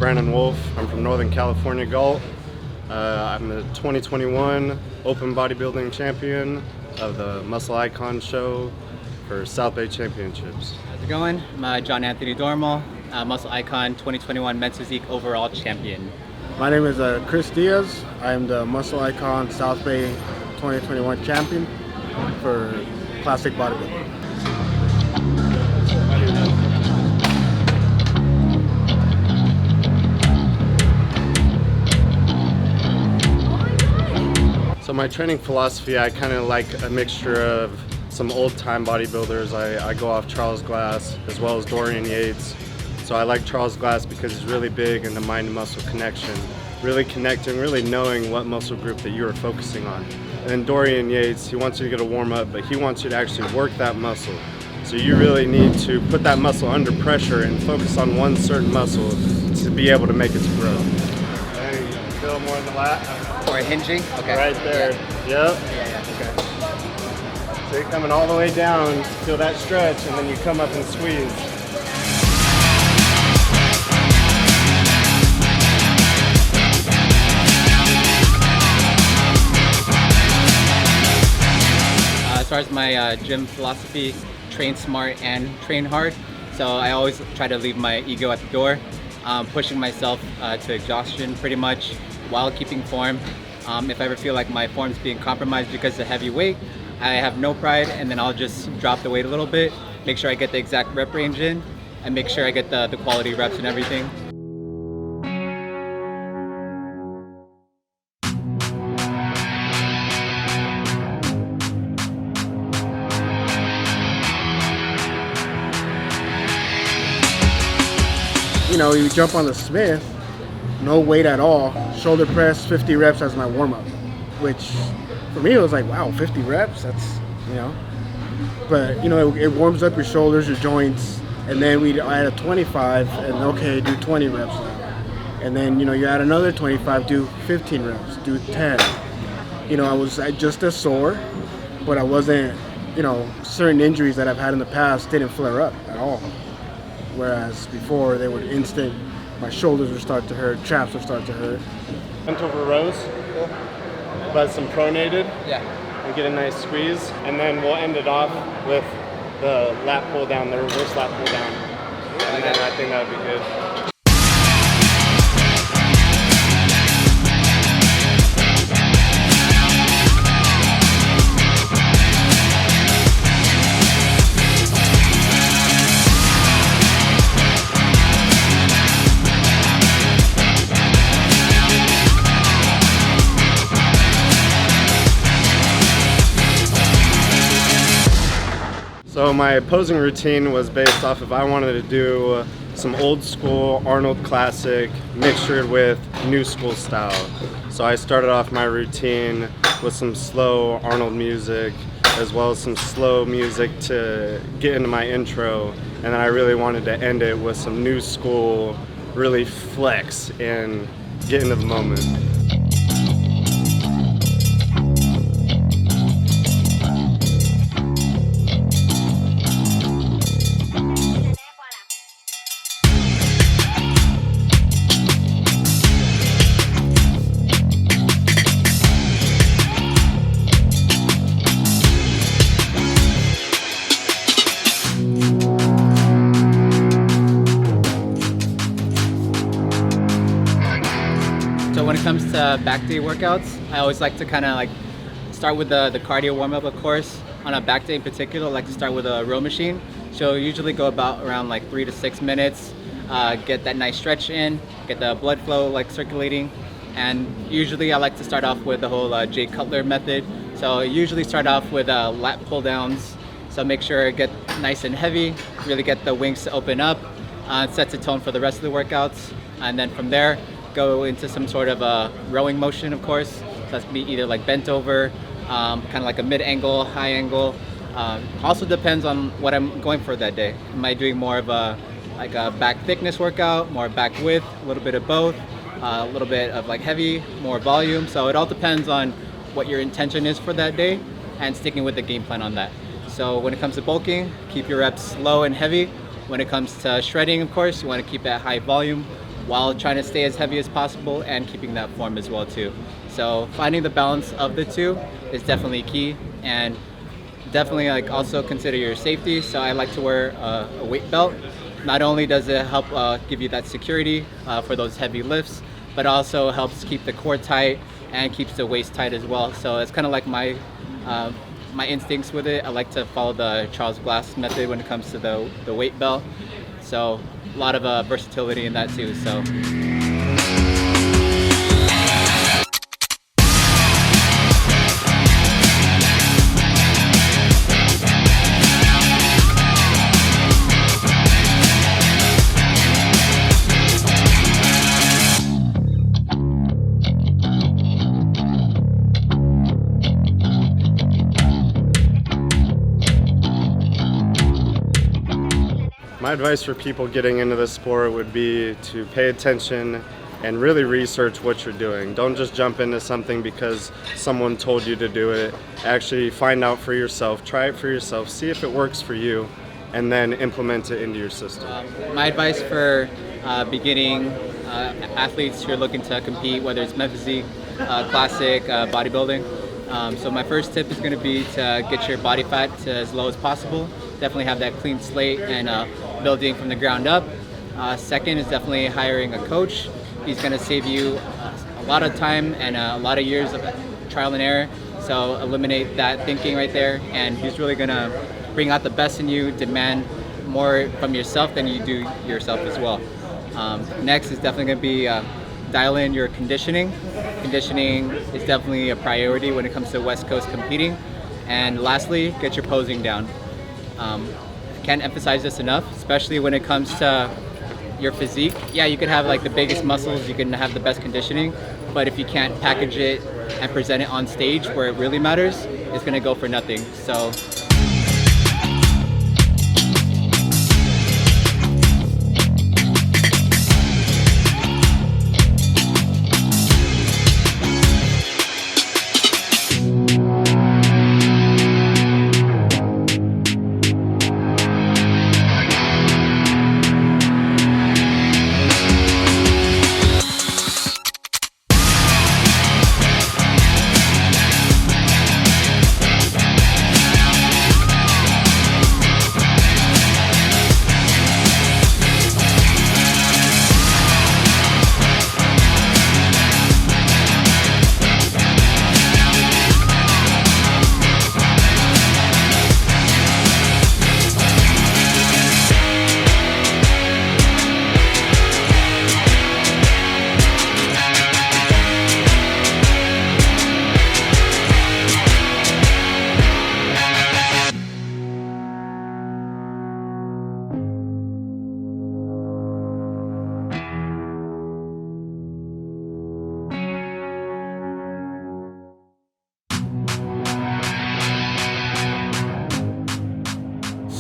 Brandon Wolf. I'm from Northern California, Galt. I'm the 2021 Open Bodybuilding Champion of the Muscle Icon Show for South Bay Championships. How's it going? I'm John Anthony Dormal, Muscle Icon 2021 Men's Physique Overall Champion. My name is Criss. I'm the Muscle Icon South Bay 2021 Champion for Classic Bodybuilding. So my training philosophy, I kind of like a mixture of some old-time bodybuilders. I go off Charles Glass as well as Dorian Yates. So I like Charles Glass because he's really big in the mind-to-muscle connection, really connecting, really knowing what muscle group that you are focusing on. And then Dorian Yates, he wants you to get a warm-up, but he wants you to actually work that muscle. So you really need to put that muscle under pressure and focus on one certain muscle to be able to make it to grow. There you go. Feel more in the lat. Or hinging? Okay. Right there. Yeah. Yep. Yeah. Okay. So you're coming all the way down, feel that stretch, and then you come up and squeeze. As far as my gym philosophy, train smart and train hard. So I always try to leave my ego at the door, pushing myself to exhaustion pretty much while keeping form. If I ever feel like my form's being compromised because of heavy weight, I have no pride, and then I'll just drop the weight a little bit, make sure I get the exact rep range in, and make sure I get the quality reps and everything. You know, you jump on the Smith, no weight at all, shoulder press, 50 reps as my warm-up, which for me it was like, wow, 50 reps, that's, you know. But, you know, it warms up your shoulders, your joints, and then we add a 25, and okay, do 20 reps now. And then, you know, you add another 25, do 15 reps, do 10. You know, I was just as sore, but I wasn't, you know, certain injuries that I've had in the past didn't flare up at all. Whereas before, they would instant, my shoulders would start to hurt, traps would start to hurt. Bent over rows, but some pronated. Yeah. And get a nice squeeze, and then we'll end it off with the lat pull down, the reverse lat pull down. And then I think that would be good. So my posing routine was based off of I wanted to do some old school Arnold classic mixtured with new school style. So I started off my routine with some slow Arnold music as well as some slow music to get into my intro, and then I really wanted to end it with some new school, really flex and get into the moment. So when it comes to back day workouts, I always like to kind of like start with the cardio warm up, of course. On a back day in particular, I like to start with a row machine. So usually go about around like 3 to 6 minutes, get that nice stretch in, get the blood flow like circulating. And usually I like to start off with the whole Jay Cutler method. So I usually start off with lat pull downs. So make sure it get nice and heavy, really get the wings to open up, sets a tone for the rest of the workouts. And then from there, go into some sort of a rowing motion, of course. So that's be either like bent over, kind of like a mid-angle, high angle. Also depends on what I'm going for that day. Am I doing more of a back thickness workout, more back width, a little bit of both, a little bit of like heavy, more volume. So it all depends on what your intention is for that day and sticking with the game plan on that. So when it comes to bulking, keep your reps low and heavy. When it comes to shredding, of course, you want to keep it high volume, while trying to stay as heavy as possible and keeping that form as well too. So finding the balance of the two is definitely key, and definitely like also consider your safety. So I like to wear a weight belt. Not only does it help give you that security for those heavy lifts, but also helps keep the core tight and keeps the waist tight as well. So it's kind of like my instincts with it. I like to follow the Charles Glass method when it comes to the weight belt. So a lot of versatility in that too. So. My advice for people getting into this sport would be to pay attention and really research what you're doing. Don't just jump into something because someone told you to do it. Actually find out for yourself, try it for yourself, see if it works for you, and then implement it into your system. My advice for beginning athletes who are looking to compete, whether it's med physique, classic, bodybuilding. So my first tip is going to be to get your body fat to as low as possible. Definitely have that clean slate and building from the ground up. Second is definitely hiring a coach. He's going to save you a lot of time and a lot of years of trial and error. So eliminate that thinking right there, and he's really going to bring out the best in you, demand more from yourself than you do yourself as well. Next is definitely going to be dial in your conditioning. Conditioning is definitely a priority when it comes to West Coast competing. And lastly, get your posing down. Can't emphasize this enough, especially when it comes to your physique. Yeah, you can have like the biggest muscles, you can have the best conditioning, but if you can't package it and present it on stage where it really matters, it's gonna go for nothing. So.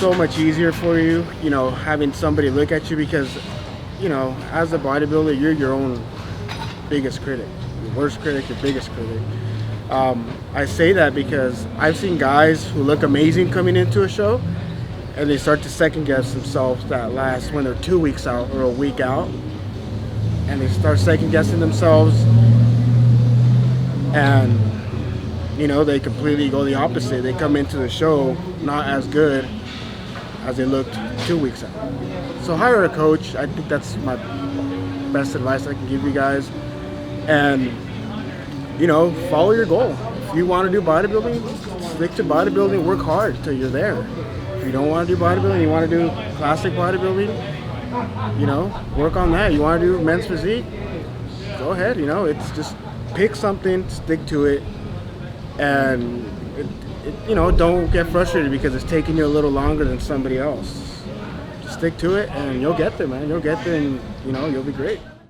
So much easier for you, you know, having somebody look at you, because, you know, as a bodybuilder, you're your own biggest critic, your worst critic, your biggest critic. I say that because I've seen guys who look amazing coming into a show, and they start to second guess themselves when they're 2 weeks out or a week out, and they start second guessing themselves, and, you know, they completely go the opposite. They come into the show not as good as they looked 2 weeks out. So hire a coach. I think that's my best advice I can give you guys. And, you know, follow your goal. If you want to do bodybuilding, stick to bodybuilding, work hard till you're there. If you don't want to do bodybuilding, you want to do classic bodybuilding, you know, work on that. You want to do men's physique, go ahead, you know, it's just pick something, stick to it, and you know, don't get frustrated because it's taking you a little longer than somebody else. Just stick to it and you'll get there, man. You'll get there, and, you know, you'll be great.